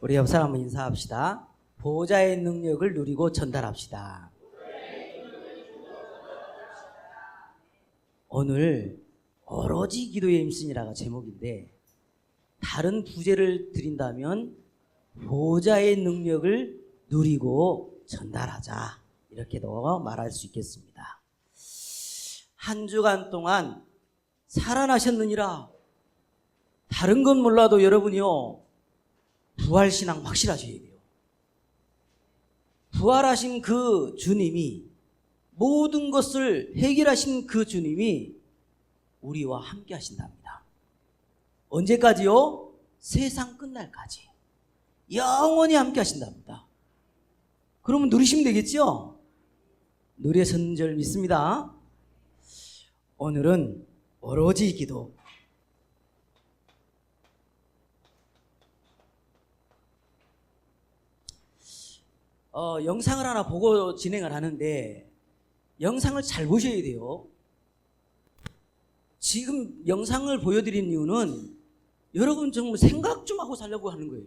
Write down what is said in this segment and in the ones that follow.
우리 옆 사람 한번 인사합시다. 보호자의 능력을 누리고 전달합시다. 오늘 오로지 기도에 힘쓰니라가 제목인데, 다른 부제를 드린다면 보호자의 능력을 누리고 전달하자, 이렇게도 말할 수 있겠습니다. 한 주간 동안 살아나셨느니라. 다른 건 몰라도 여러분이요, 부활신앙 확실하셔야 돼요. 부활하신 그 주님이, 모든 것을 해결하신 그 주님이 우리와 함께 하신답니다. 언제까지요? 세상 끝날까지 영원히 함께 하신답니다. 그러면 누리시면 되겠죠? 누리셨는 줄 믿습니다. 오늘은 오로지 기도, 영상을 하나 보고 진행을 하는데, 영상을 잘 보셔야 돼요. 지금 영상을 보여드린 이유는 여러분 정말 생각 좀 하고 살려고 하는 거예요.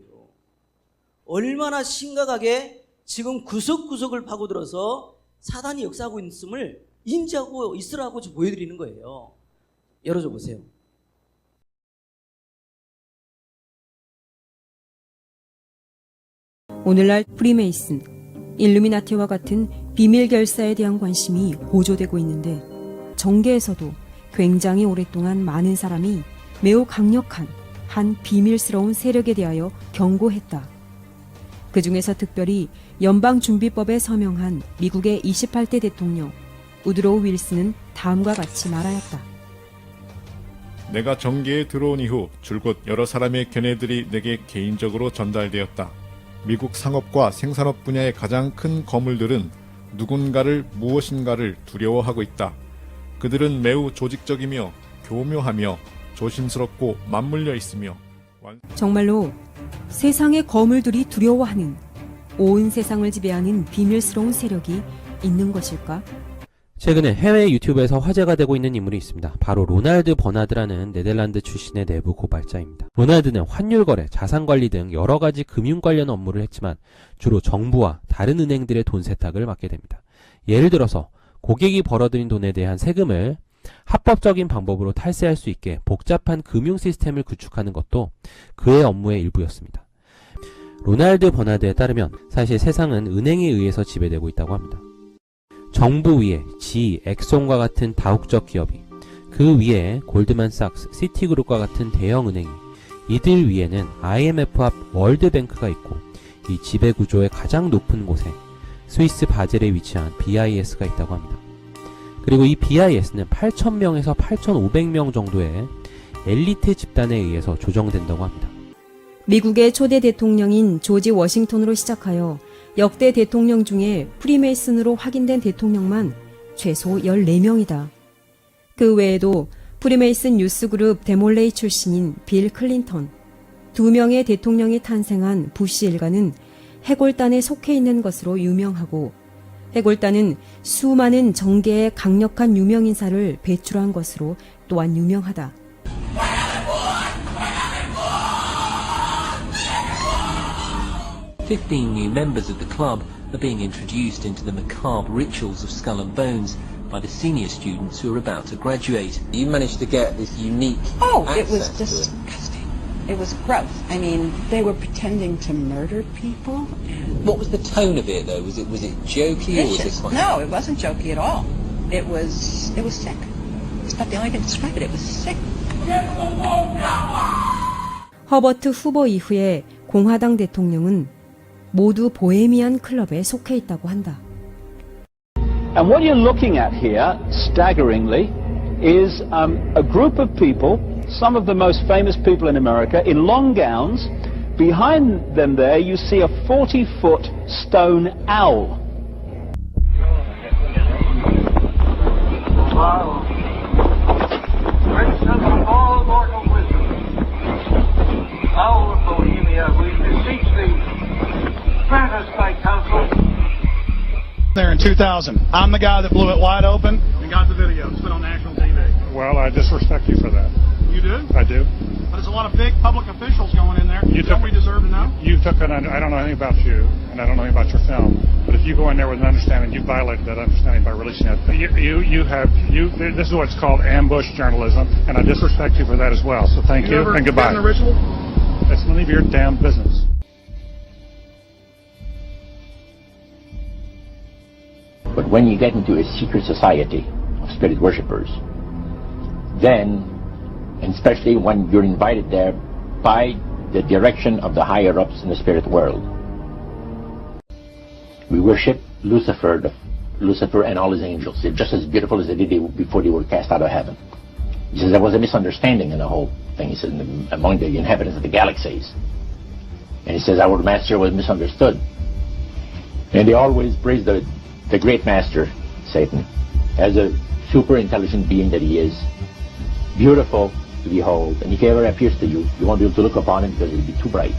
얼마나 심각하게 지금 구석구석을 파고들어서 사단이 역사하고 있음을 인지하고 있으라고 좀 보여드리는 거예요. 열어줘 보세요. 오늘날 프리메이슨, 일루미나티와 같은 비밀 결사에 대한 관심이 고조되고 있는데, 정계에서도 굉장히 오랫동안 많은 사람이 매우 강력한 한 비밀스러운 세력에 대하여 경고했다. 그 중에서 특별히 연방준비법에 서명한 미국의 28대 대통령 우드로우 윌슨은 다음과 같이 말하였다. 내가 정계에 들어온 이후 줄곧 여러 사람의 견해들이 내게 개인적으로 전달되었다. 미국 상업과 생산업 분야의 가장 큰 거물들은 누군가를, 무엇인가를 두려워하고 있다. 그들은 매우 조직적이며 교묘하며 조심스럽고 맞물려 있으며, 정말로 세상의 거물들이 두려워하는, 온 세상을 지배하는 비밀스러운 세력이 있는 것일까? 최근에 해외 유튜브에서 화제가 되고 있는 인물이 있습니다. 바로 로날드 버나드라는 네덜란드 출신의 내부 고발자입니다. 로날드는 환율거래, 자산관리 등 여러가지 금융 관련 업무를 했지만 주로 정부와 다른 은행들의 돈 세탁을 맡게 됩니다. 예를 들어서 고객이 벌어들인 돈에 대한 세금을 합법적인 방법으로 탈세할 수 있게 복잡한 금융 시스템을 구축하는 것도 그의 업무의 일부였습니다. 로날드 버나드에 따르면 사실 세상은 은행에 의해서 지배되고 있다고 합니다. 정부 위에 지, 엑손과 같은 다국적 기업이, 그 위에 골드만삭스, 시티그룹과 같은 대형 은행이, 이들 위에는 IMF 앞 월드뱅크가 있고, 이 지배구조의 가장 높은 곳에 스위스 바젤에 위치한 BIS가 있다고 합니다. 그리고 이 BIS는 8,000명에서 8,500명 정도의 엘리트 집단에 의해서 조정된다고 합니다. 미국의 초대 대통령인 조지 워싱턴으로 시작하여 역대 대통령 중에 프리메이슨으로 확인된 대통령만 최소 14명이다. 그 외에도 프리메이슨 뉴스그룹 데몰레이 출신인 빌 클린턴, 2명의 대통령이 탄생한 부시 일가는 해골단에 속해 있는 것으로 유명하고, 해골단은 수많은 정계의 강력한 유명인사를 배출한 것으로 또한 유명하다. 15 new members of the club are being introduced into the macabre rituals of Skull and Bones by the senior students who are about to graduate. You managed to get this unique it was access to it. disgusting. It was gross. I mean, they were pretending to murder people. What was the tone of it, though? Was it jokey or was it Vicious. quite... No, it wasn't jokey at all. It was sick. It's about the only way to describe it. It was sick. 허버트 후보 이후에 공화당 대통령은 모두 보헤미안 클럽에 속해 있다고 한다. And what you're looking at here, staggeringly, is a group of people, some of the most famous people in America, in long gowns. Behind them there, you see a 40-foot stone owl. Wow. Prince of all mortal wisdom, owl of Bohemia, we beseech thee, grant us thy counsel. There in 2000. I'm the guy that blew it wide open and got the video. It's been on national TV. Well, I disrespect you for that. You do? I do. But there's a lot of big public officials going in there. Don't we deserve to know? You took an, I don't know anything about you, and I don't know anything about your film, but if you go in there with an understanding, you violated that understanding by releasing that. This is what's called ambush journalism, and I disrespect you for that as well. So thank you, and goodbye. The ritual? That's none of your damn business. But when you get into a secret society of spirit worshippers, then, and especially when you're invited there by the direction of the higher-ups in the spirit world, we worship Lucifer and all his angels. They're just as beautiful as they did before they were cast out of heaven. He says there was a misunderstanding in the whole thing. He says among the inhabitants of the galaxies. And he says our master was misunderstood. And they always praise the great master, Satan, as a super intelligent being that he is, beautiful to behold, and if he ever appears to you, you won't be able to look upon him because it'll be too bright.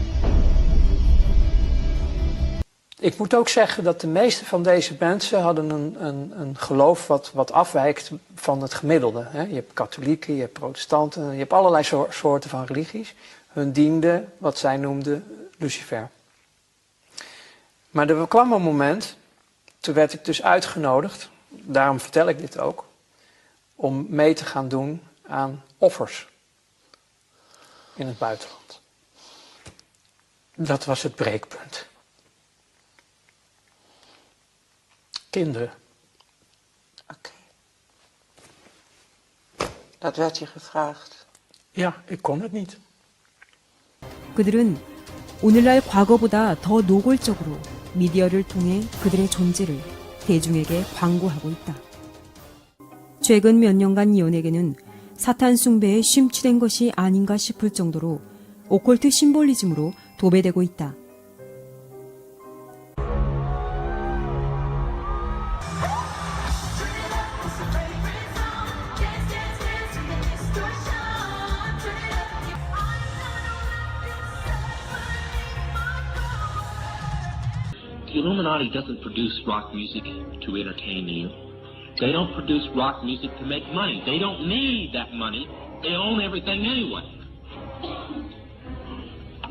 Ik moet ook zeggen dat de meeste van deze mensen hadden een geloof wat afwijkt van het gemiddelde. Je hebt katholieken, je hebt protestanten, je hebt allerlei soorten van religies. Hun diende wat zij noemden Lucifer. Maar er kwam een moment, toen werd ik dus uitgenodigd, daarom vertel ik dit ook, om mee te gaan doen aan offers in het buitenland. Dat was het breekpunt. Kinderen. Oké. Dat werd je gevraagd. Ja, ik kon het niet. 그들은 오늘날 과거보다 더 노골적으로 미디어를 통해 그들의 존재를 대중에게 광고하고 있다. 최근 몇 년간 이온에게는 사탄 숭배에 심취된 것이 아닌가 싶을 정도로 오컬트 심볼리즘으로 도배되고 있다. The Illuminati doesn't produce rock music to entertain you. They don't produce rock music to make money. They don't need that money. They own everything anyway.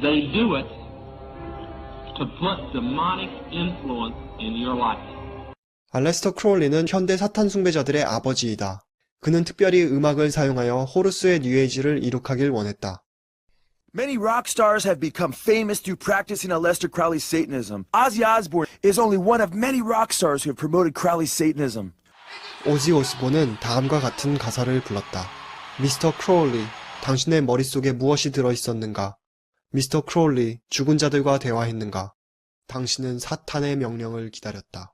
They do it to put demonic influence in your life. 알레스터 크롤리는 현대 사탄 숭배자들의 아버지이다. 그는 특별히 음악을 사용하여 호루스의 뉴에이지를 이룩하길 원했다. Many rock stars have become famous through practicing Aleister Crowley's Satanism. Ozzy Osbourne is only one of many rock stars who have promoted Crowley's Satanism. 오지 오스본은 다음과 같은 가사를 불렀다. 미스터 크롤리, 당신의 머릿속에 무엇이 들어있었는가? 미스터 크롤리, 죽은 자들과 대화했는가? 당신은 사탄의 명령을 기다렸다.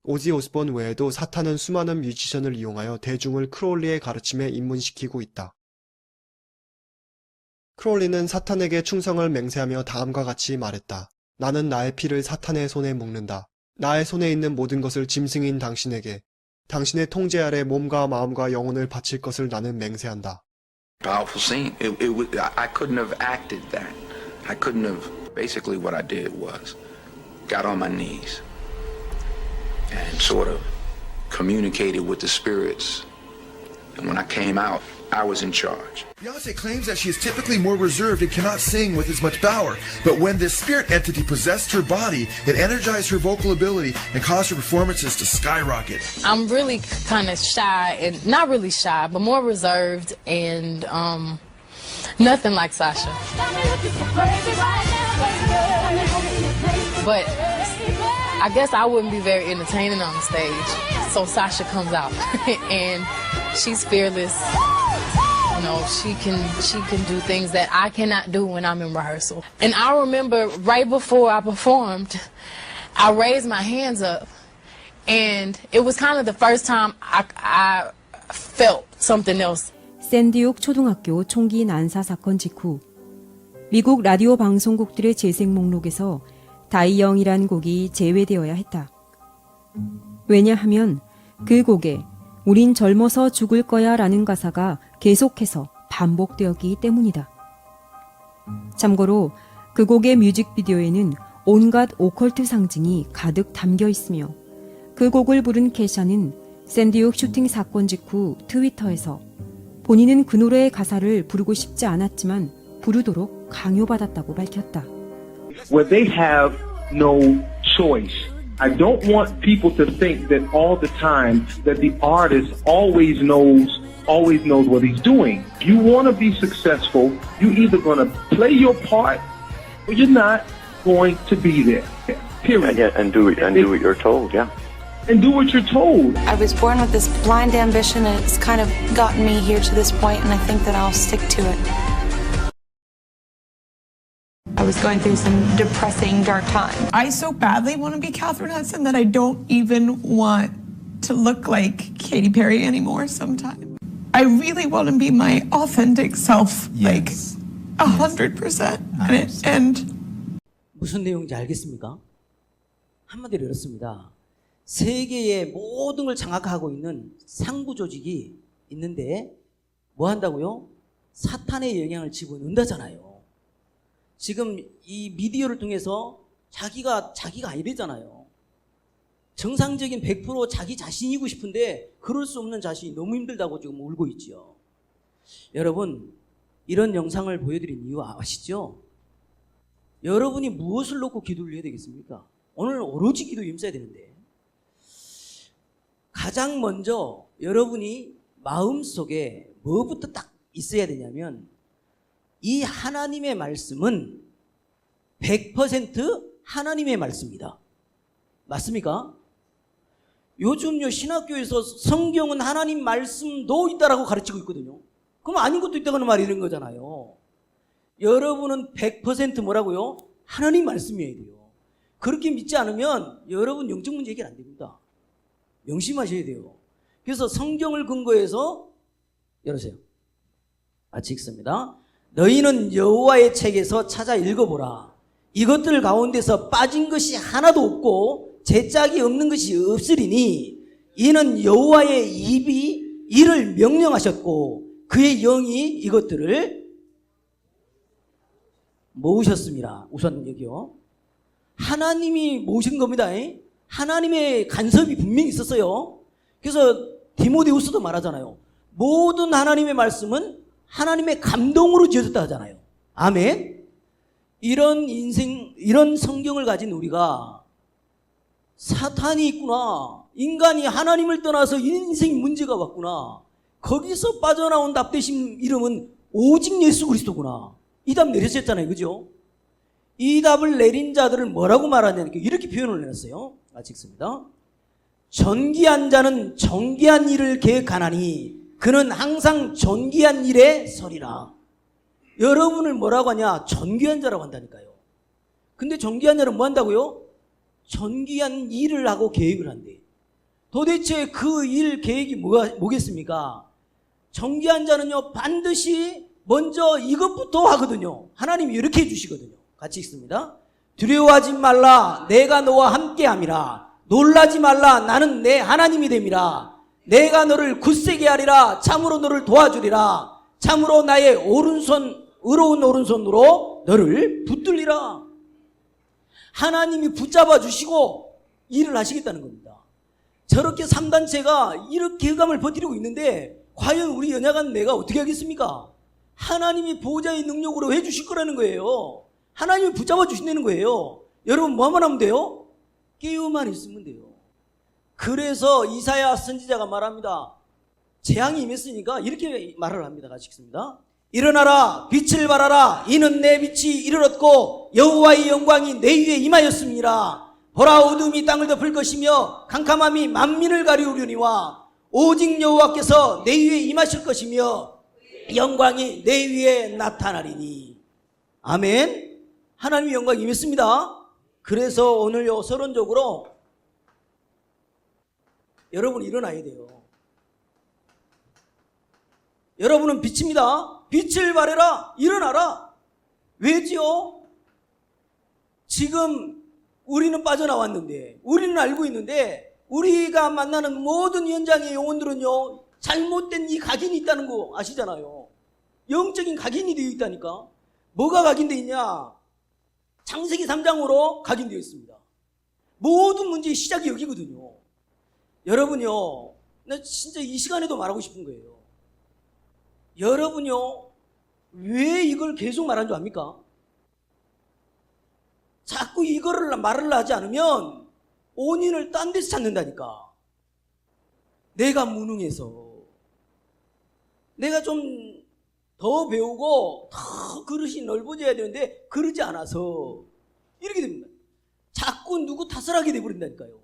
오지 오스본 외에도 사탄은 수많은 뮤지션을 이용하여 대중을 크롤리의 가르침에 입문시키고 있다. 크롤리는 사탄에게 충성을 맹세하며 다음과 같이 말했다. 나는 나의 피를 사탄의 손에 묶는다. 나의 손에 있는 모든 것을 짐승인 당신에게, 당신의 통제 아래 몸과 마음과 영혼을 바칠 것을 나는 맹세한다. Powerful scene. I couldn't have acted that. I couldn't have. Basically, what I did was got on my knees and sort of communicated with the spirits. And when I came out, I was in charge. Beyonce claims that she is typically more reserved and cannot sing with as much power. But when this spirit entity possessed her body, it energized her vocal ability and caused her performances to skyrocket. I'm really kind of shy, and not really shy, but more reserved and nothing like Sasha. But I guess I wouldn't be very entertaining on the stage. So Sasha comes out and she's fearless. You know, she can do things that I cannot do when I'm in rehearsal. And I remember right before I performed, I raised my hands up, and it was kind of the first time I felt something else. 샌디옥 초등학교 총기 난사 사건 직후 미국 라디오 방송국들의 재생 목록에서 다이영이란 곡이 제외되어야 했다. 왜냐하면 그 곡에 우린 젊어서 죽을 거야 라는 가사가 계속해서 반복되었기 때문이다. 참고로 그 곡의 뮤직비디오에는 온갖 오컬트 상징이 가득 담겨 있으며 그 곡을 부른 케샤는 샌디옥 슈팅 사건 직후 트위터에서 본인은 그 노래의 가사를 부르고 싶지 않았지만 부르도록 강요받았다고 밝혔다. Where they have no choice. I don't want people to think that all the time that the artist always knows what he's doing. If you want to be successful, you're either going to play your part or you're not going to be there. Period. And do what you're told, yeah. And do what you're told. I was born with this blind ambition, and it's kind of gotten me here to this point, and I think that I'll stick to it. I was going through some depressing, dark time. I so badly want to be Catherine Hudson that I don't even want to look like Katy Perry anymore sometimes. I really want to be my authentic self, like 100%. And 무슨 내용인지 알겠습니까? 한마디로 이렇습니다. 세계의 모든 걸 장악하고 있는 상부 조직이 있는데 뭐 한다고요? 사탄의 영향을 집어넣는다잖아요. 지금 이 미디어를 통해서 자기가 아니래잖아요. 정상적인 100% 자기 자신이고 싶은데 그럴 수 없는 자신이 너무 힘들다고 지금 울고 있지요. 여러분, 이런 영상을 보여드린 이유 아시죠? 여러분이 무엇을 놓고 기도를 해야 되겠습니까? 오늘 오로지 기도에 힘써야 되는데, 가장 먼저 여러분이 마음속에 뭐부터 딱 있어야 되냐면, 이 하나님의 말씀은 100% 하나님의 말씀이다. 맞습니까? 요즘요 신학교에서 성경은 하나님 말씀도 있다라고 가르치고 있거든요. 그럼 아닌 것도 있다는 말이 이런 거잖아요. 여러분은 100% 뭐라고요? 하나님 말씀이어야 돼요. 그렇게 믿지 않으면 여러분 영적 문제 해결 안 됩니다. 명심하셔야 돼요. 그래서 성경을 근거해서 열으세요. 같이 읽습니다. 너희는 여호와의 책에서 찾아 읽어보라. 이것들 가운데서 빠진 것이 하나도 없고 제짝이 없는 것이 없으리니 이는 여호와의 입이 이를 명령하셨고 그의 영이 이것들을 모으셨습니다. 우선 여기요. 하나님이 모으신 겁니다. 하나님의 간섭이 분명히 있었어요. 그래서 디모데후서도 말하잖아요. 모든 하나님의 말씀은 하나님의 감동으로 지어졌다 하잖아요. 아멘. 이런 성경을 가진 우리가 사탄이 있구나, 인간이 하나님을 떠나서 인생이 문제가 왔구나, 거기서 빠져나온 답되신 이름은 오직 예수 그리스도구나, 이 답 내리셨잖아요. 그죠? 이 답을 내린 자들을 뭐라고 말하냐니까 이렇게 표현을 내놨어요. 같이 읽습니다. 전기한 자는 정기한 일을 계획하나니 그는 항상 전기한 일에 서리라. 여러분을 뭐라고 하냐? 전기한 자라고 한다니까요. 근데 전기한 자는 뭐 한다고요? 전기한 일을 하고 계획을 한대. 도대체 그 일 계획이 뭐겠습니까? 전기한 자는요 반드시 먼저 이것부터 하거든요. 하나님이 이렇게 해주시거든요. 같이 읽습니다. 두려워하지 말라, 내가 너와 함께함이라. 놀라지 말라, 나는 내 하나님이 됨이라. 내가 너를 굳세게 하리라. 참으로 너를 도와주리라. 참으로 나의 의로운 오른손으로 너를 붙들리라. 하나님이 붙잡아 주시고 일을 하시겠다는 겁니다. 저렇게 3단체가 이렇게 흑암을 버티고 있는데 과연 우리 연약한 내가 어떻게 하겠습니까? 하나님이 보호자의 능력으로 해주실 거라는 거예요. 하나님이 붙잡아 주신다는 거예요. 여러분 뭐만 하면 돼요? 깨어만 있으면 돼요. 그래서 이사야 선지자가 말합니다. 재앙이 임했으니까 이렇게 말을 합니다. 같이 읽습니다. 일어나라, 빛을 발하라. 이는 내 빛이 이르렀고 여호와의 영광이 내 위에 임하였습니다. 보라, 어둠이 땅을 덮을 것이며 캄캄함이 만민을 가리우려니와 오직 여호와께서 내 위에 임하실 것이며 영광이 내 위에 나타나리니. 아멘. 하나님의 영광이 임했습니다. 그래서 오늘요 서론적으로 여러분 일어나야 돼요. 여러분은 빛입니다. 빛을 발해라. 일어나라. 왜지요? 지금 우리는 빠져나왔는데, 우리는 알고 있는데, 우리가 만나는 모든 현장의 영혼들은요 잘못된 이 각인이 있다는 거 아시잖아요. 영적인 각인이 되어 있다니까. 뭐가 각인되어 있냐? 창세기 3장으로 각인되어 있습니다. 모든 문제의 시작이 여기거든요. 여러분요, 나 진짜 이 시간에도 말하고 싶은 거예요. 여러분요, 왜 이걸 계속 말하는 줄 압니까? 자꾸 이거를 말을 하지 않으면 원인을 딴 데서 찾는다니까. 내가 무능해서. 내가 좀 더 배우고 더 그릇이 넓어져야 되는데 그러지 않아서 이렇게 됩니다. 자꾸 누구 탓을 하게 돼버린다니까요.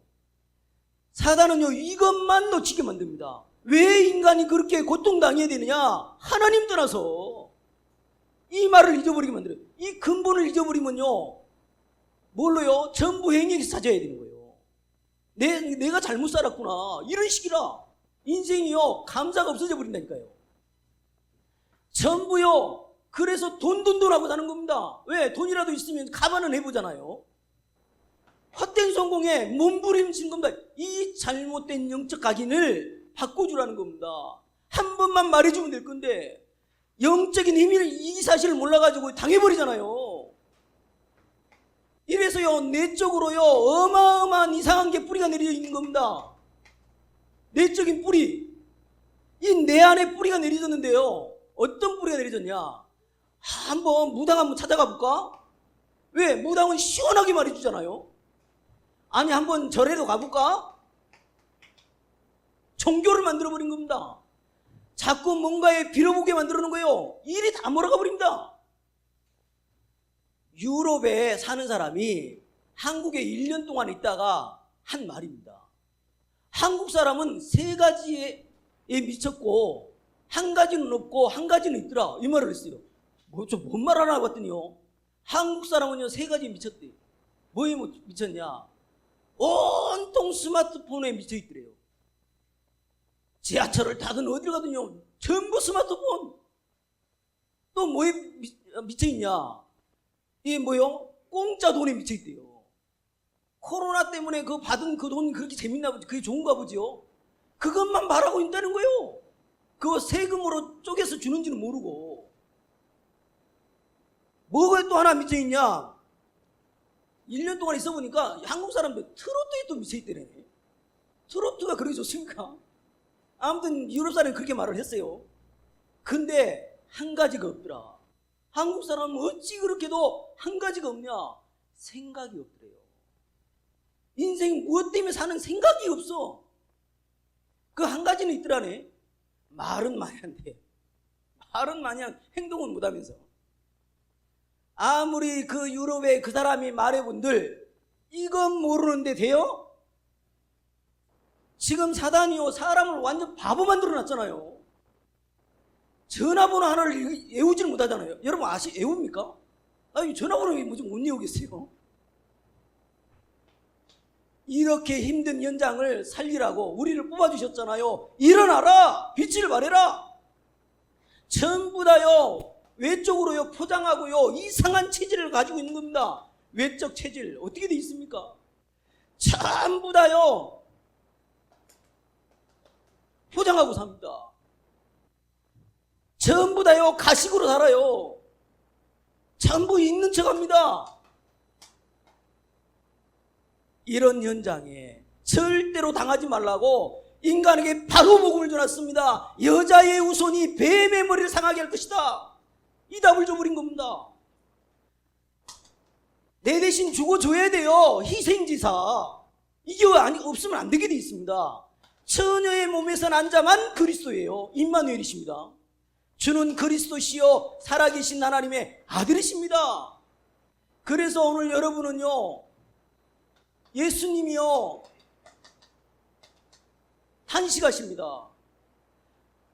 사단은요, 이것만 놓치게 만듭니다. 왜 인간이 그렇게 고통당해야 되느냐? 하나님 떠나서 이 말을 잊어버리게 만들어요. 이 근본을 잊어버리면요, 뭘로요? 전부 행위에서 찾아야 되는 거예요. 내가 잘못 살았구나, 이런 식이라 인생이요, 감사가 없어져 버린다니까요. 전부요, 그래서 돈 하고 사는 겁니다. 왜? 돈이라도 있으면 가만은 해보잖아요. 헛된 성공에 몸부림친 겁니다. 이 잘못된 영적 각인을 바꿔주라는 겁니다. 한 번만 말해주면 될 건데 영적인 힘을 이 사실을 몰라가지고 당해버리잖아요. 이래서요, 내적으로요, 어마어마한 이상한 게 뿌리가 내려져 있는 겁니다. 내적인 뿌리. 이 내 안에 뿌리가 내려졌는데요, 어떤 뿌리가 내려졌냐? 한번 무당 한번 찾아가 볼까? 왜? 무당은 시원하게 말해주잖아요. 아니, 한번 절에도 가볼까? 종교를 만들어버린 겁니다. 자꾸 뭔가에 빌어보게 만들어놓은 거예요. 일이 다 몰아가 버립니다. 유럽에 사는 사람이 한국에 1년 동안 있다가 한 말입니다. 한국 사람은 3가지에 미쳤고 한 가지는 없고 한 가지는 있더라, 이 말을 했어요. 뭔 말 하나 봤더니요, 한국 사람은요 3가지에 미쳤대요. 뭐에 미쳤냐? 온통 스마트폰에 미쳐 있더래요. 지하철을 타든 어딜 가든요, 전부 스마트폰. 또 뭐에 미쳐 있냐? 이게 뭐요? 공짜 돈에 미쳐 있대요. 코로나 때문에 그 받은 그 돈 그렇게 재밌나 보지, 그게 좋은가 보지요. 그것만 바라고 있다는 거예요. 그거 세금으로 쪼개서 주는지는 모르고. 뭐가 또 하나 미쳐 있냐? 1년 동안 있어 보니까 한국 사람들 트로트에 또 미쳐 있더래. 트로트가 그렇게 좋습니까? 아무튼 유럽 사람이 그렇게 말을 했어요. 근데 한 가지가 없더라. 한국 사람은 어찌 그렇게도 한 가지가 없냐? 생각이 없더래요. 인생이 무엇 때문에 사는 생각이 없어. 그 한 가지는 있더라네. 말은 많이 한대. 말은 많이 한 행동은 못하면서. 아무리 그 유럽의 그 사람이 말해본들 이건 모르는데 돼요? 지금 사단이요, 사람을 완전 바보 만들어놨잖아요. 전화번호 하나를 외우지를 못하잖아요. 여러분 외웁니까? 아니, 전화번호 뭐좀 못 외우겠어요. 이렇게 힘든 현장을 살리라고 우리를 뽑아주셨잖아요. 일어나라, 빛을 발해라. 전부 다요, 외적으로요 포장하고요 이상한 체질을 가지고 있는 겁니다. 외적 체질 어떻게 돼 있습니까? 전부 다요 포장하고 삽니다. 전부 다요 가식으로 살아요. 전부 있는 척합니다. 이런 현장에 절대로 당하지 말라고 인간에게 바로 복음을 줘놨습니다. 여자의 후손이 뱀의 머리를 상하게 할 것이다. 이 답을 줘버린 겁니다. 내 대신 죽어줘야 돼요. 희생지사. 이게 없으면 안 되게 돼 있습니다. 처녀의 몸에서 난 자만 그리스도예요. 임마누엘이십니다. 주는 그리스도시요 살아계신 하나님의 아들이십니다. 그래서 오늘 여러분은요, 예수님이요 탄식하십니다.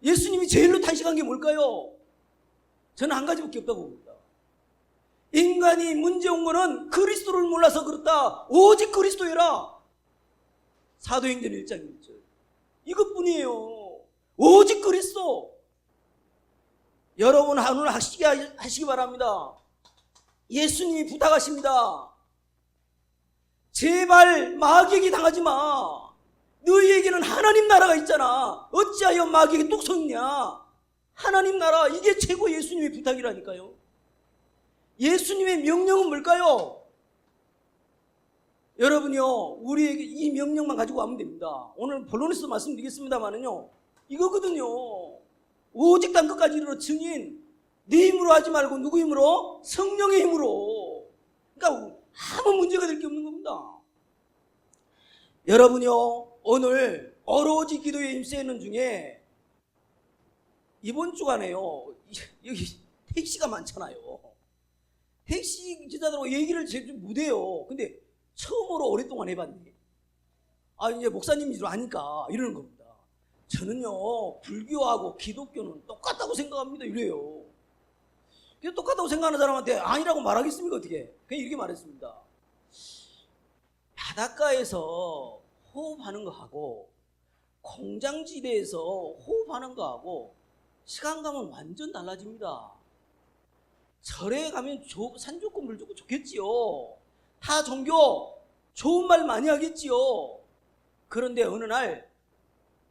예수님이 제일로 탄식한 게 뭘까요? 저는 한 가지밖에 없다고 봅니다. 인간이 문제 온 거는 그리스도를 몰라서 그렇다. 오직 그리스도여라. 사도행전 1장 1절. 이것뿐이에요. 오직 그리스도. 여러분 오늘 하시기 바랍니다. 예수님이 부탁하십니다. 제발 마귀에게 당하지 마. 너희에게는 하나님 나라가 있잖아. 어찌하여 마귀에게 뚝 섰냐. 하나님 나라, 이게 최고 예수님의 부탁이라니까요. 예수님의 명령은 뭘까요? 여러분요, 우리에게 이 명령만 가지고 가면 됩니다. 오늘 본론에서 말씀드리겠습니다만은요, 이거거든요. 오직 땅 끝까지 이르러 증인. 네 힘으로 하지 말고 누구 힘으로? 성령의 힘으로. 그러니까 아무 문제가 될 게 없는 겁니다. 여러분요, 오늘 오로지 기도에 힘쓰는 중에 이번 주간에요, 여기 택시가 많잖아요. 택시 기사들하고 얘기를 제일 못해요. 근데 처음으로 오랫동안 해봤네. 이제 목사님이 줄 아니까 이러는 겁니다. 저는요, 불교하고 기독교는 똑같다고 생각합니다. 이래요. 그래서 똑같다고 생각하는 사람한테 아니라고 말하겠습니까? 어떻게? 그냥 이렇게 말했습니다. 바닷가에서 호흡하는 거하고 공장지대에서 호흡하는 거하고 시간 가면 완전 달라집니다. 절에 가면 산 좋고 물 좋고 좋겠지요. 타 종교 좋은 말 많이 하겠지요. 그런데 어느 날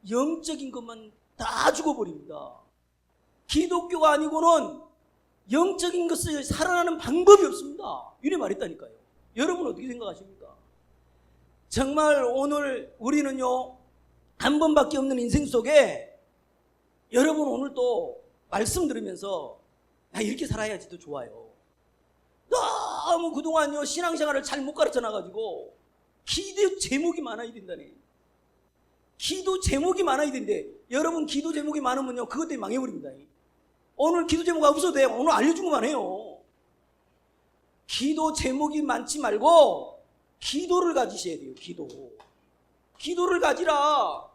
영적인 것만 다 죽어버립니다. 기독교가 아니고는 영적인 것을 살아나는 방법이 없습니다. 이래 말했다니까요. 여러분 어떻게 생각하십니까? 정말 오늘 우리는요, 한 번밖에 없는 인생 속에 여러분 오늘 또 말씀 들으면서 이렇게 살아야지도 좋아요. 너무 그동안요 신앙생활을 잘 못 가르쳐놔가지고 기도 제목이 많아야 된다네. 기도 제목이 많아야 된대. 여러분 기도 제목이 많으면요 그것 때문에 망해버립니다. 오늘 기도 제목 없어도 돼요. 오늘 알려준 것만 해요. 기도 제목이 많지 말고 기도를 가지셔야 돼요. 기도를 가지라.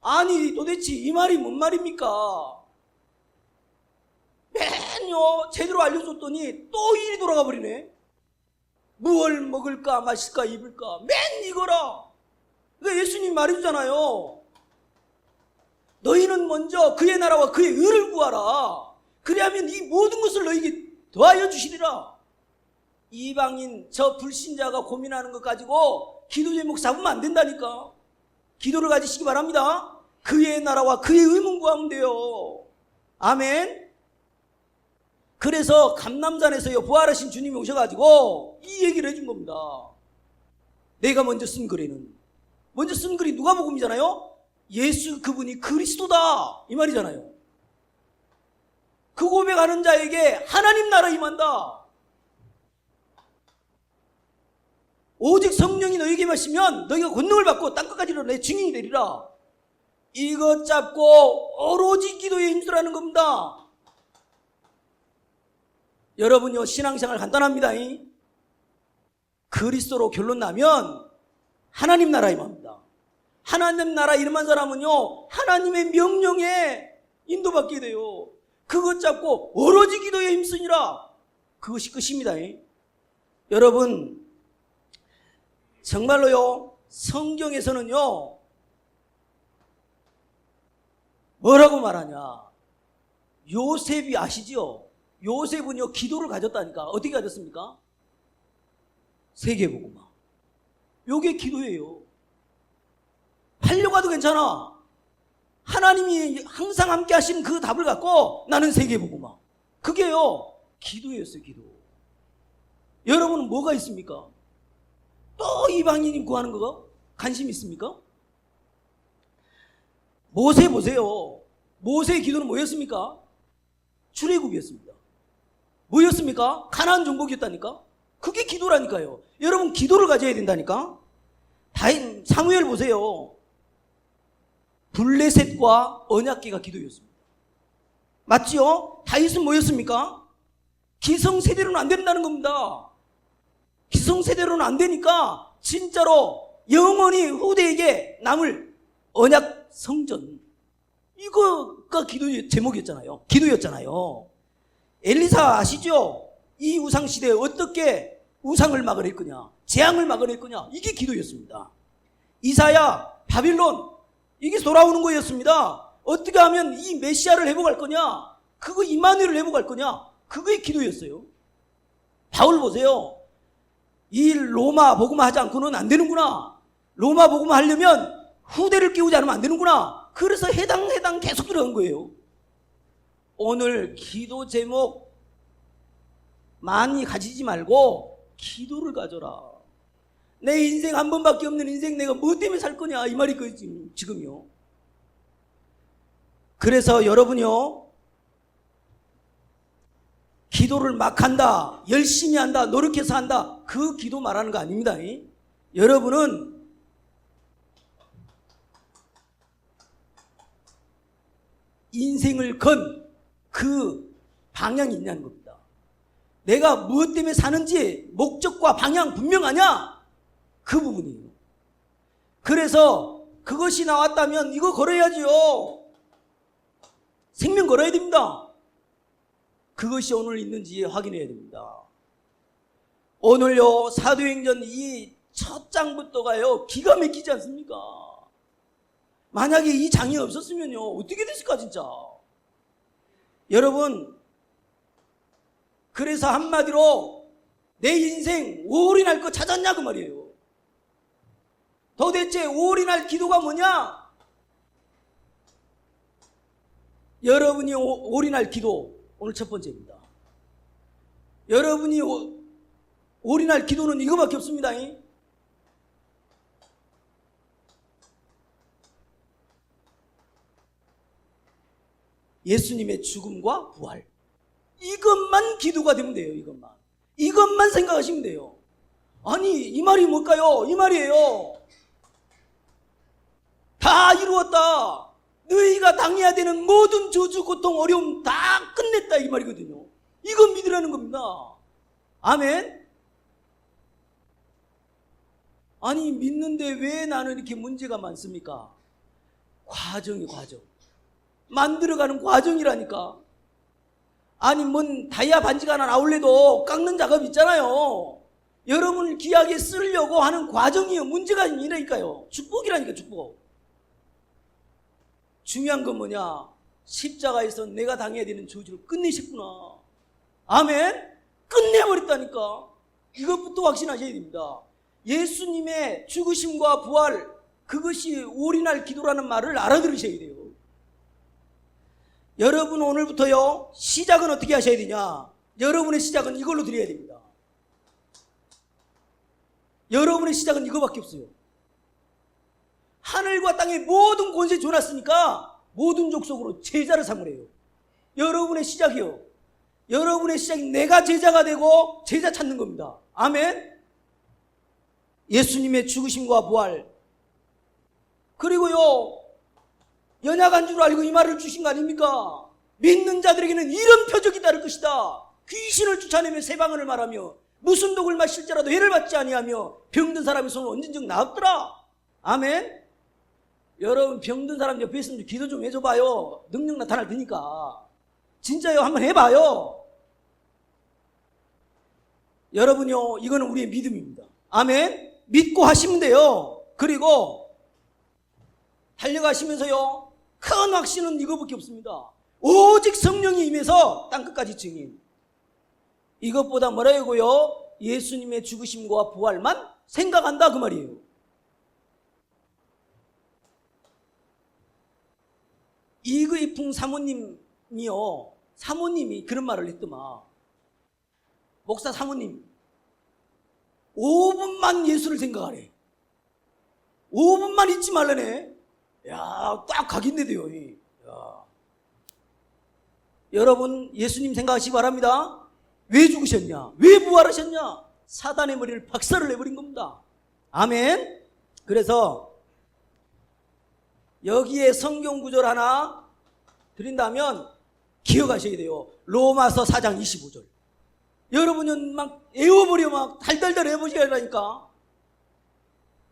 아니 도대체 이 말이 뭔 말입니까? 맨요 제대로 알려줬더니 또 일이 돌아가 버리네. 무얼 먹을까 마실까 입을까 맨 이거라. 그러니까 예수님이 말해주잖아요. 너희는 먼저 그의 나라와 그의 의를 구하라. 그리하면 이 모든 것을 너희에게 더하여 주시리라. 이방인 저 불신자가 고민하는 것 가지고 기도 제목 잡으면 안 된다니까. 기도를 가지시기 바랍니다. 그의 나라와 그의 의만 구하면 돼요. 아멘. 그래서 감람산에서요 부활하신 주님이 오셔가지고 이 얘기를 해준 겁니다. 내가 먼저 쓴 글에는, 먼저 쓴 글이 누가복음이잖아요. 예수 그분이 그리스도다 이 말이잖아요. 그 고백하는 자에게 하나님 나라 임한다. 오직 성령이 너에게 마시면 너희가 권능을 받고 땅끝까지 이르러 내 증인이 되리라. 이것 잡고 오로지 기도에 힘쓰라는 겁니다. 여러분요 신앙생활 간단합니다. 그리스도로 결론 나면 하나님 나라 임합니다. 하나님 나라 이름한 사람은요 하나님의 명령에 인도받게 돼요. 그것 잡고 오로지 기도에 힘쓰니라. 그것이 끝입니다. 여러분 정말로요 성경에서는요 뭐라고 말하냐. 요셉이 아시죠? 요셉은요 기도를 가졌다니까. 어떻게 가졌습니까? 세계복음화. 요게 기도예요. 팔려가도 괜찮아. 하나님이 항상 함께 하신 그 답을 갖고 나는 세계복음화. 그게요 기도였어요. 기도. 여러분은 뭐가 있습니까? 또 이방인이 구하는 거 관심 있습니까? 모세 보세요. 모세의 기도는 뭐였습니까? 출애굽이었습니다. 뭐였습니까? 가나안 정복이었다니까. 그게 기도라니까요. 여러분 기도를 가져야 된다니까. 사무엘 보세요. 블레셋과 언약궤가 기도였습니다. 맞지요? 다윗은 뭐였습니까? 기성세대로는 안 된다는 겁니다. 기성세대로는 안 되니까 진짜로 영원히 후대에게 남을 언약 성전, 이거가 기도의 제목이었잖아요. 기도였잖아요. 엘리사 아시죠? 이 우상시대에 어떻게 우상을 막아낼 거냐, 재앙을 막아낼 거냐, 이게 기도였습니다. 이사야, 바빌론, 이게 돌아오는 거였습니다. 어떻게 하면 이 메시아를 회복할 거냐, 그거 임마누엘을 회복할 거냐, 그게 기도였어요. 바울 보세요. 이 로마 복음화 하지 않고는 안 되는구나. 로마 복음화 하려면 후대를 끼우지 않으면 안 되는구나. 그래서 해당 계속 들어간 거예요. 오늘 기도 제목 많이 가지지 말고 기도를 가져라. 내 인생 한 번밖에 없는 인생 내가 뭐 때문에 살 거냐 이 말이 지금요. 그래서 여러분이요, 기도를 막 한다, 열심히 한다, 노력해서 한다, 그 기도 말하는 거 아닙니다. 여러분은 인생을 건 그 방향이 있냐는 겁니다. 내가 무엇 때문에 사는지 목적과 방향 분명하냐? 그 부분이에요. 그래서 그것이 나왔다면 이거 걸어야지요. 생명 걸어야 됩니다. 그것이 오늘 있는지 확인해야 됩니다. 오늘요, 사도행전 이 첫 장부터가요, 기가 막히지 않습니까? 만약에 이 장이 없었으면요, 어떻게 됐을까, 진짜? 여러분, 그래서 한마디로 내 인생 올인할 거 찾았냐, 그 말이에요. 도대체 올인할 기도가 뭐냐? 여러분이 올인할 기도, 오늘 첫 번째입니다. 여러분이 올인할 기도는 이거밖에 없습니다. 예수님의 죽음과 부활. 이것만 기도가 되면 돼요. 이것만 생각하시면 돼요. 아니, 이 말이 뭘까요? 이 말이에요. 다 이루었다. 너희가 당해야 되는 모든 저주, 고통, 어려움 다 끝냈다, 이 말이거든요. 이거 믿으라는 겁니다. 아멘. 아니, 믿는데 왜 나는 이렇게 문제가 많습니까? 과정. 만들어가는 과정이라니까. 아니, 뭔 다이아 반지가 하나 나올래도 깎는 작업 있잖아요. 여러분을 귀하게 쓰려고 하는 과정이에요. 문제가 아니라니까요. 축복이라니까, 축복. 중요한 건 뭐냐? 십자가에서 내가 당해야 되는 저주를 끝내셨구나. 아멘? 끝내버렸다니까. 이것부터 확신하셔야 됩니다. 예수님의 죽으심과 부활, 그것이 올인할 기도라는 말을 알아들으셔야 돼요. 여러분, 오늘부터요, 시작은 어떻게 하셔야 되냐? 여러분의 시작은 이걸로 드려야 됩니다. 여러분의 시작은 이거밖에 없어요. 하늘과 땅의 모든 권세 줘놨으니까 모든 족속으로 제자를 삼으래요. 여러분의 시작이요. 여러분의 시작이 내가 제자가 되고 제자 찾는 겁니다. 아멘. 예수님의 죽으심과 부활, 그리고요, 연약한 줄 알고 이 말을 주신 거 아닙니까? 믿는 자들에게는 이런 표적이 따를 것이다. 귀신을 쫓아내며 새 방언을 말하며 무슨 독을 마실지라도 해를 받지 아니하며 병든 사람의 손을 언젠적 나았더라. 아멘. 여러분, 병든 사람 옆에 있으면 기도 좀 해줘봐요. 능력 나타날 테니까. 진짜요, 한번 해봐요. 여러분요, 이거는 우리의 믿음입니다. 아멘. 믿고 하시면 돼요. 그리고 달려가시면서요, 큰 확신은 이거밖에 없습니다. 오직 성령이 임해서 땅끝까지 증인. 이것보다 뭐라고요? 예수님의 죽으심과 부활만 생각한다, 그 말이에요. 이의풍 사모님이 그런 말을 했더만. 목사 사모님, 5분만 예수를 생각하래. 5분만 잊지 말라네. 야, 딱 각인되대요. 야. 여러분, 예수님 생각하시기 바랍니다. 왜 죽으셨냐? 왜 부활하셨냐? 사단의 머리를 박살을 내버린 겁니다. 아멘. 그래서 여기에 성경 구절 하나 드린다면 기억하셔야 돼요. 로마서 4장 25절. 여러분은 막 애워버려, 막 달달달 해보셔야 하니까.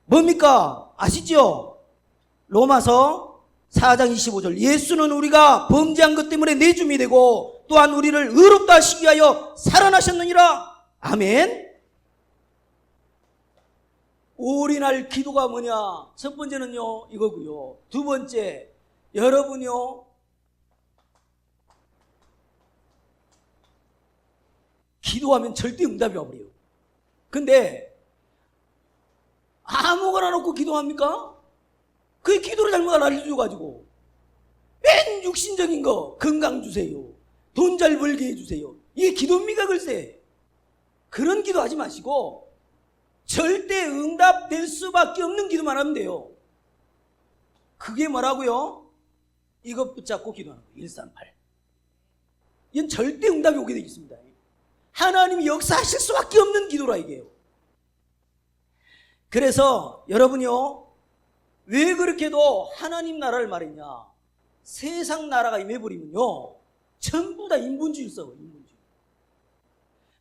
뭡니까? 아시죠? 로마서 4장 25절. 예수는 우리가 범죄한 것 때문에 내줌이 되고 또한 우리를 의롭다 하시기 위하여 살아나셨느니라. 아멘. 올인할 기도가 뭐냐? 첫 번째는요, 이거고요. 두 번째, 여러분요, 기도하면 절대 응답이 와버려요. 근데 아무거나 놓고 기도합니까? 그 기도를 잘못 알려줘가지고 맨 육신적인 거, 건강 주세요, 돈 잘 벌게 해주세요, 이게 기도입니까? 글쎄. 그런 기도하지 마시고 절대 응답될 수밖에 없는 기도만 하면 돼요. 그게 뭐라고요? 이것 붙잡고 기도하는 거예요. 138. 이건 절대 응답이 오게 되어 있습니다. 하나님이 역사하실 수밖에 없는 기도라 이게요. 그래서 여러분요, 왜 그렇게도 하나님 나라를 말했냐? 세상 나라가 임해버리면요, 전부 다 인본주의를 써요. 인본주의.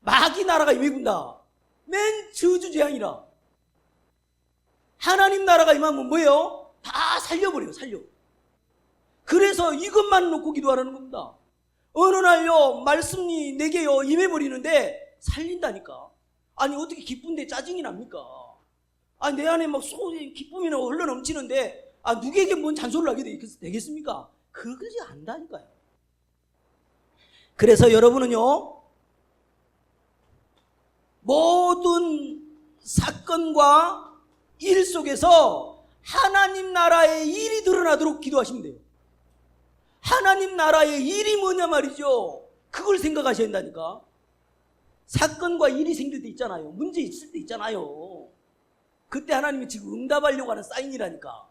마귀 나라가 임해군다. 맨 저주재앙이라. 하나님 나라가 임하면 뭐예요? 다 살려버려요. 살려. 그래서 이것만 놓고 기도하라는 겁니다. 어느 날요, 말씀이 내게요 임해버리는데 살린다니까. 아니 어떻게 기쁜데 짜증이 납니까? 아, 내 안에 막 기쁨이 흘러 넘치는데 누구에게 뭔 잔소리를 하게 되겠습니까? 그러지 않다니까요. 그래서 여러분은요, 모든 사건과 일 속에서 하나님 나라의 일이 드러나도록 기도하시면 돼요. 하나님 나라의 일이 뭐냐 말이죠. 그걸 생각하셔야 된다니까. 사건과 일이 생길 때 있잖아요. 문제 있을 때 있잖아요. 그때 하나님이 지금 응답하려고 하는 사인이라니까.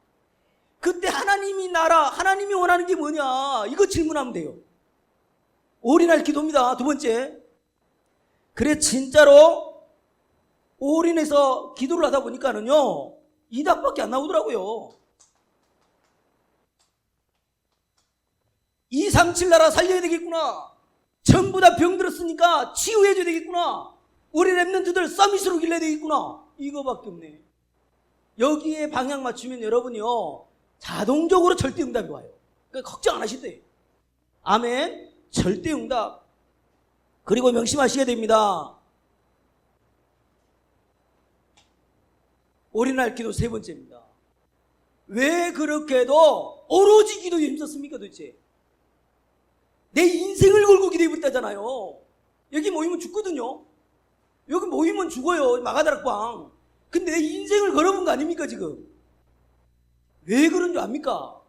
그때 하나님이 하나님이 원하는 게 뭐냐, 이거 질문하면 돼요. 올인할 기도입니다. 두 번째. 그래 진짜로 올인해서 기도를 하다 보니까는요, 이 답밖에 안 나오더라고요. 237 나라 살려야 되겠구나. 전부 다 병들었으니까 치유해줘야 되겠구나. 우리 랩런트들 서밋으로 길러야 되겠구나. 이거밖에 없네. 여기에 방향 맞추면 여러분이요, 자동적으로 절대 응답이 와요. 그러니까 걱정 안 하셔도 돼요. 아멘. 절대 응답. 그리고 명심하셔야 됩니다. 올인할 기도 세 번째입니다. 왜 그렇게도 오로지 기도에 힘썼습니까 도대체? 내 인생을 걸고 기도해버렸다잖아요. 여기 모이면 죽거든요. 여기 모이면 죽어요. 마가다락방. 근데 내 인생을 걸어본 거 아닙니까 지금? 왜 그런 줄 압니까?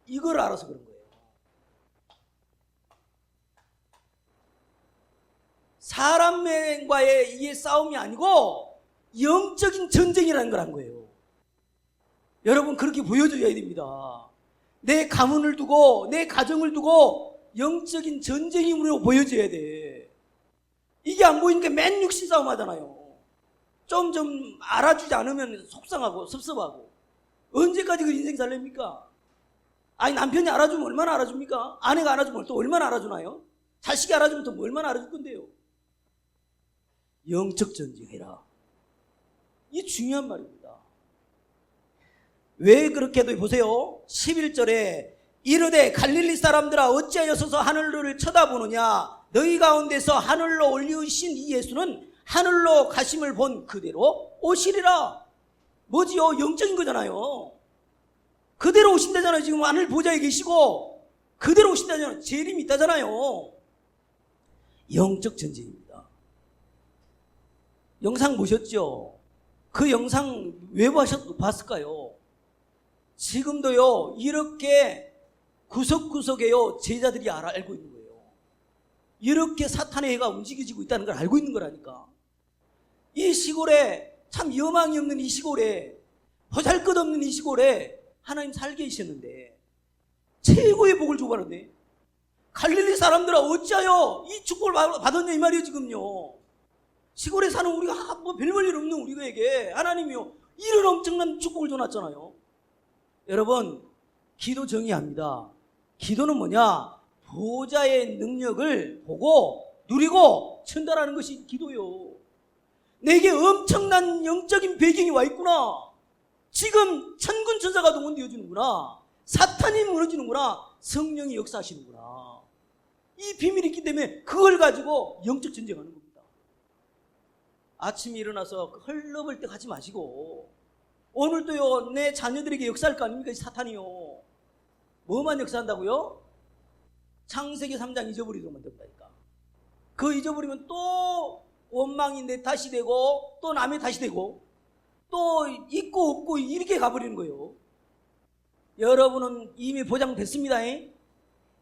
이걸 알아서 그런 거예요. 사람과의 이게 싸움이 아니고 영적인 전쟁이라는 걸 한 거예요. 여러분 그렇게 보여줘야 됩니다. 내 가문을 두고 내 가정을 두고 영적인 전쟁임으로 보여줘야 돼. 이게 안 보이니까 맨 육신 싸움 하잖아요. 좀 알아주지 않으면 속상하고 섭섭하고. 언제까지 그 인생 살렵니까? 아니 남편이 알아주면 얼마나 알아줍니까? 아내가 알아주면 또 얼마나 알아주나요? 자식이 알아주면 또 얼마나 알아줄 건데요? 영적 전쟁이라. 이게 중요한 말입니다. 왜 그렇게도 보세요. 11절에 이르되 갈릴리 사람들아 어찌하여 서서 하늘을 쳐다보느냐. 너희 가운데서 하늘로 올리우신 이 예수는 하늘로 가심을 본 그대로 오시리라. 뭐지요? 영적인 거잖아요. 그대로 오신다잖아요. 지금 하늘 보좌에 계시고 그대로 오신다잖아요. 재림이 있다잖아요. 영적 전쟁입니다. 영상 보셨죠? 그 영상 왜 봤을까요? 지금도요 이렇게 구석구석에요 제자들이 알고 있는 거예요. 이렇게 사탄의 해가 움직여지고 있다는 걸 알고 있는 거라니까. 이 시골에 참 여망이 없는 이 시골에 보잘것없는 이 시골에 하나님 살게 하셨는데 최고의 복을 주고 가는데 갈릴리 사람들아 어찌하여 이 축복을 받았냐 이 말이에요. 지금요 시골에 사는 우리가 뭐 별볼 일 없는 우리에게 하나님이요 이런 엄청난 축복을 줘놨잖아요. 여러분 기도 정의합니다. 기도는 뭐냐? 보좌의 능력을 보고 누리고 전달하는 것이 기도요. 내게 엄청난 영적인 배경이 와 있구나. 지금 천군 천사가 동원되어 주는구나. 사탄이 무너지는구나. 성령이 역사하시는구나. 이 비밀이 있기 때문에 그걸 가지고 영적 전쟁하는 겁니다. 아침에 일어나서 헐렁벌 때 가지 마시고 오늘도요 내 자녀들에게 역사할 거 아닙니까? 사탄이요. 뭐만 역사한다고요? 창세기 3장 잊어버리도록 만든다니까. 그 잊어버리면 또 원망이 내 탓이 되고 또 남의 탓이 되고 또 있고 없고 이렇게 가버리는 거예요. 여러분은 이미 보장됐습니다.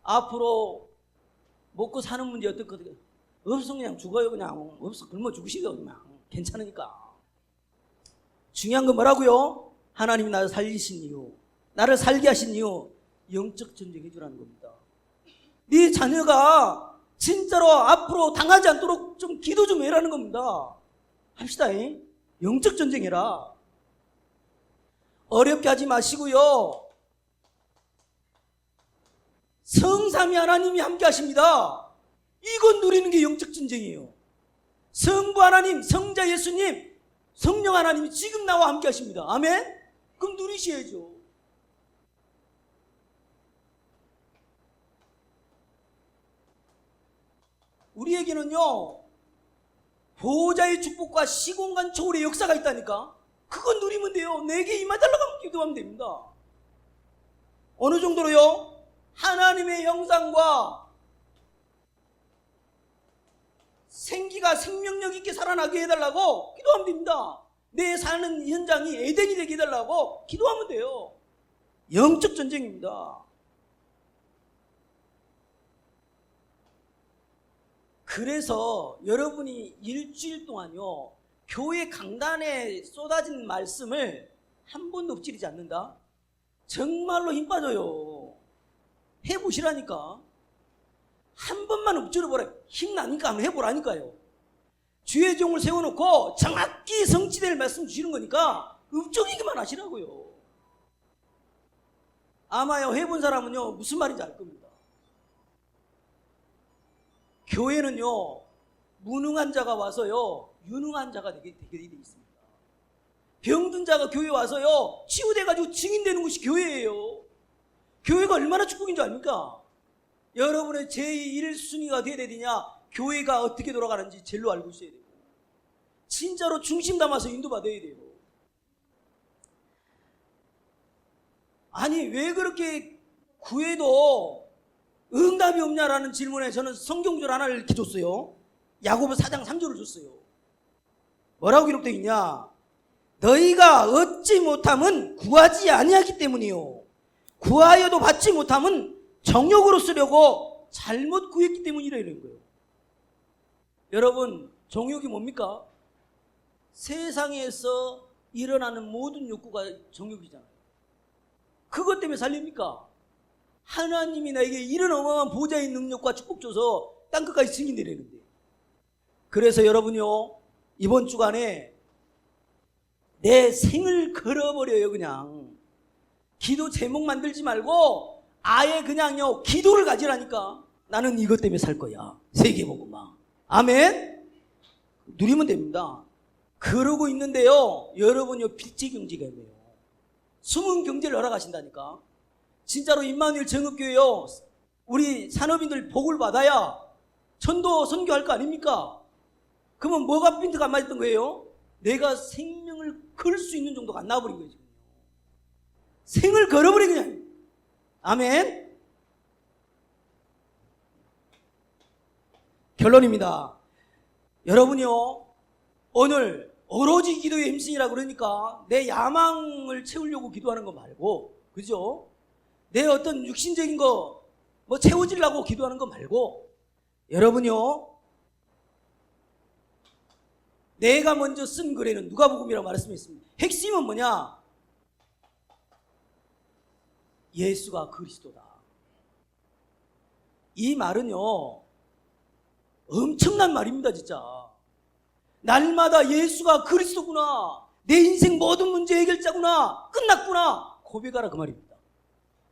앞으로 먹고 사는 문제 어떻거든요. 없어 그냥 죽어요. 그냥 없어 굶어 죽으시죠. 그냥 괜찮으니까. 중요한 건 뭐라고요? 하나님이 나를 살리신 이유, 나를 살게 하신 이유, 영적 전쟁 해주라는 겁니다. 네 자녀가 진짜로 앞으로 당하지 않도록 좀 기도 좀 해라는 겁니다. 합시다. 영적 전쟁 해라. 어렵게 하지 마시고요. 성삼위 하나님이 함께 하십니다. 이건 누리는 게 영적 전쟁이에요. 성부 하나님, 성자 예수님, 성령 하나님이 지금 나와 함께 하십니다. 아멘? 그럼 누리셔야죠. 우리에게는요, 보호자의 축복과 시공간 초월의 역사가 있다니까. 그건 누리면 돼요. 내게 임해달라고 하면 기도하면 됩니다. 어느 정도로요? 하나님의 형상과 생기가 생명력 있게 살아나게 해달라고 기도하면 됩니다. 내 사는 현장이 에덴이 되게 해달라고 기도하면 돼요. 영적 전쟁입니다. 그래서 여러분이 일주일 동안요, 교회 강단에 쏟아진 말씀을 한 번도 엎지르지 않는다? 정말로 힘 빠져요. 해보시라니까. 한 번만 엎지려보라. 힘나니까 한번 해보라니까요. 주의 종을 세워놓고 정확히 성취될 말씀 주시는 거니까 읊조리기만 하시라고요. 아마요, 해본 사람은요, 무슨 말인지 알 겁니다. 교회는요, 무능한 자가 와서요, 유능한 자가 되게 돼 있습니다. 병든 자가 교회 와서요, 치유돼가지고 증인되는 것이 교회예요. 교회가 얼마나 축복인 줄 압니까? 여러분의 제1순위가 돼야 되느냐, 교회가 어떻게 돌아가는지 제일로 알고 있어야 되고, 진짜로 중심 담아서 인도받아야 돼요. 아니, 왜 그렇게 구해도 응답이 없냐라는 질문에 저는 성경줄 하나를 이렇게 줬어요. 야고보 4장 3절을 줬어요. 뭐라고 기록되어 있냐? 너희가 얻지 못함은 구하지 아니하기 때문이요, 구하여도 받지 못함은 정욕으로 쓰려고 잘못 구했기 때문이라 이런 거예요. 여러분, 정욕이 뭡니까? 세상에서 일어나는 모든 욕구가 정욕이잖아요. 그것 때문에 살립니까? 하나님이 나에게 이런 어마어마한 보좌의 능력과 축복 줘서 땅끝까지 증인되려는데. 그래서 여러분요, 이번 주간에 내 생을 걸어버려요. 그냥 기도 제목 만들지 말고 아예 그냥요, 기도를 가지라니까. 나는 이것 때문에 살 거야. 세계복음화. 아멘? 누리면 됩니다. 그러고 있는데요, 여러분요, 빛의 경제가 있네요. 숨은 경제를 열어가신다니까. 진짜로 임마누엘 정읍교회요, 우리 산업인들 복을 받아야 전도 선교할 거 아닙니까? 그러면 뭐가 핀트가 안 맞았던 거예요? 내가 생명을 걸 수 있는 정도가 안 나와버린 거예요. 지금. 생을 걸어버린 거냐. 아멘. 결론입니다. 여러분이요, 오늘 오로지 기도의 힘쓰이라 그러니까 내 야망을 채우려고 기도하는 거 말고, 그죠? 내 어떤 육신적인 거 뭐 채워지려고 기도하는 거 말고, 여러분요, 내가 먼저 쓴 글에는 누가복음이라고 말씀했습니다. 핵심은 뭐냐? 예수가 그리스도다. 이 말은요, 엄청난 말입니다. 진짜 날마다 예수가 그리스도구나, 내 인생 모든 문제 해결자구나, 끝났구나 고백하라, 그 말입니다.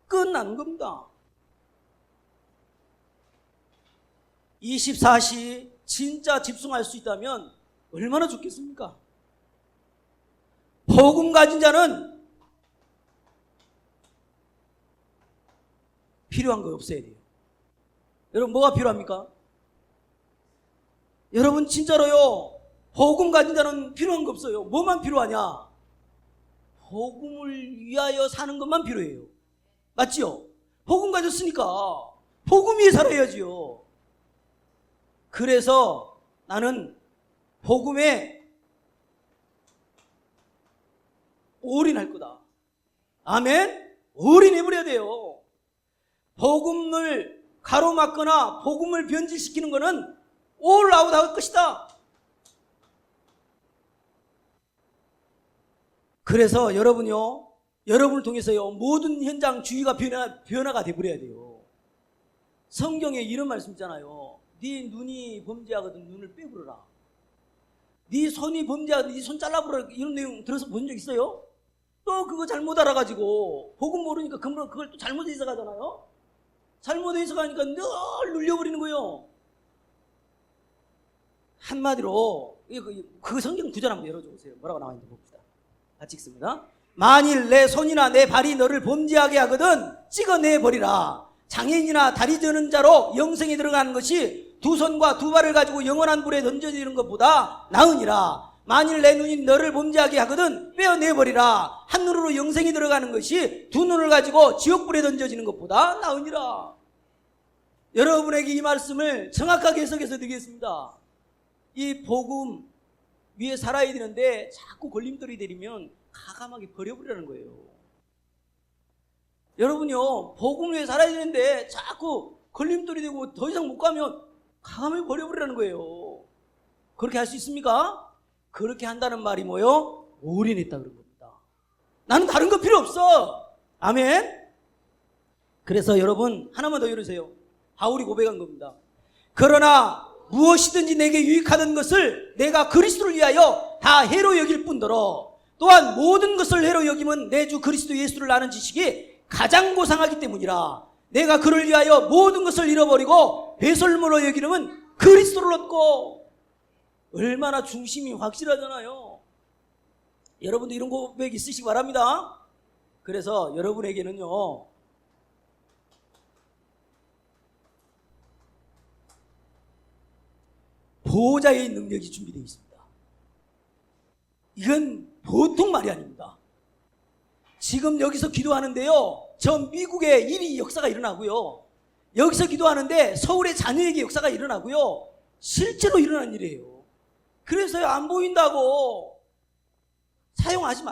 끝나는 겁니다. 24시 진짜 집중할 수 있다면 얼마나 좋겠습니까? 복음 가진 자는 필요한 거 없어야 돼요. 여러분, 뭐가 필요합니까? 여러분, 진짜로요, 복음 가진 자는 필요한 거 없어요. 뭐만 필요하냐? 복음을 위하여 사는 것만 필요해요. 맞지요? 복음 가졌으니까 복음 위에 살아야지요. 그래서 나는 복음에 올인할 거다. 아멘? 올인해버려야 돼요. 복음을 가로막거나 복음을 변질시키는 것은 올 아웃 할 것이다. 그래서 여러분요, 여러분을 통해서요, 모든 현장 주의가 변화가 돼버려야 돼요. 성경에 이런 말씀 있잖아요. 네 눈이 범죄하거든 눈을 빼버려라. 네 손이 범죄하거든 네 손 잘라버려라. 이런 내용 들어서 본 적 있어요? 또 그거 잘못 알아가지고 복음 모르니까 그걸 또 잘못 해석하잖아요. 잘못 해석하니까 늘 눌려버리는 거예요. 한마디로 그 성경 구절 한번 열어주세요. 뭐라고 나와 있는지 봅시다. 같이 읽습니다. 만일 내 손이나 내 발이 너를 범죄하게 하거든 찍어내버리라. 장애인이나 다리 저는 자로 영생에 들어가는 것이 두 손과 두 발을 가지고 영원한 불에 던져지는 것보다 나으니라. 만일 내 눈이 너를 범죄하게 하거든 빼어내버리라. 한 눈으로 영생에 들어가는 것이 두 눈을 가지고 지옥불에 던져지는 것보다 나으니라. 여러분에게 이 말씀을 정확하게 해석해서 드리겠습니다. 이 복음 위에 살아야 되는데 자꾸 걸림돌이 되리면 가감하게 버려버리라는 거예요. 여러분요, 복음 위에 살아야 되는데 자꾸 걸림돌이 되고 더 이상 못 가면 가감하게 버려버리라는 거예요. 그렇게 할 수 있습니까? 그렇게 한다는 말이 뭐요? 올인했다 그런 겁니다. 나는 다른 거 필요 없어. 아멘. 그래서 여러분 하나만 더 열으세요. 바울이 고백한 겁니다. 그러나 무엇이든지 내게 유익하던 것을 내가 그리스도를 위하여 다 해로 여길 뿐더러 또한 모든 것을 해로 여김은 내 주 그리스도 예수를 아는 지식이 가장 고상하기 때문이라. 내가 그를 위하여 모든 것을 잃어버리고 배설물로 여기는 그리스도를 얻고. 얼마나 중심이 확실하잖아요. 여러분도 이런 고백 있으시기 바랍니다. 그래서 여러분에게는요, 보호자의 능력이 준비되어 있습니다. 이건 보통 말이 아닙니다. 지금 여기서 기도하는데요, 저 미국에 이 역사가 일어나고요, 여기서 기도하는데 서울의 자녀에게 역사가 일어나고요, 실제로 일어난 일이에요. 그래서요, 안 보인다고 사용하지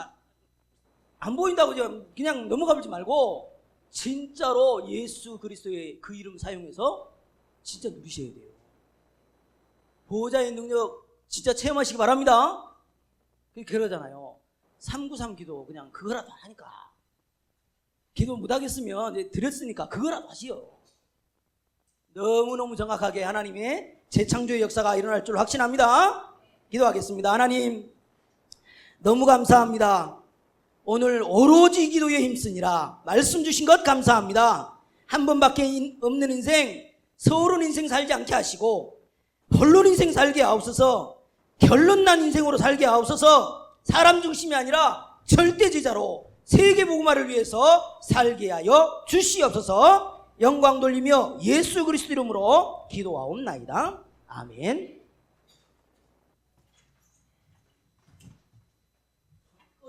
안 보인다고 그냥 넘어가지 말고 진짜로 예수 그리스도의 그 이름 사용해서 진짜 누리셔야 돼요. 보호자의 능력 진짜 체험하시기 바랍니다. 그러잖아요. 393 기도 그냥 그거라도 하니까. 기도 못하겠으면 이제 드렸으니까 그거라도 하시오. 너무너무 정확하게 하나님의 재창조의 역사가 일어날 줄 확신합니다. 기도하겠습니다. 하나님, 너무 감사합니다. 오늘 오로지 기도에 힘쓰니라 말씀 주신 것 감사합니다. 한 번밖에 없는 인생, 서울은 인생 살지 않게 하시고 본론 인생 살게 하옵소서. 결론난 인생으로 살게 하옵소서. 사람 중심이 아니라 절대 제자로 세계 복음화를 위해서 살게 하여 주시옵소서. 영광 돌리며 예수 그리스도 이름으로 기도하옵나이다. 아멘.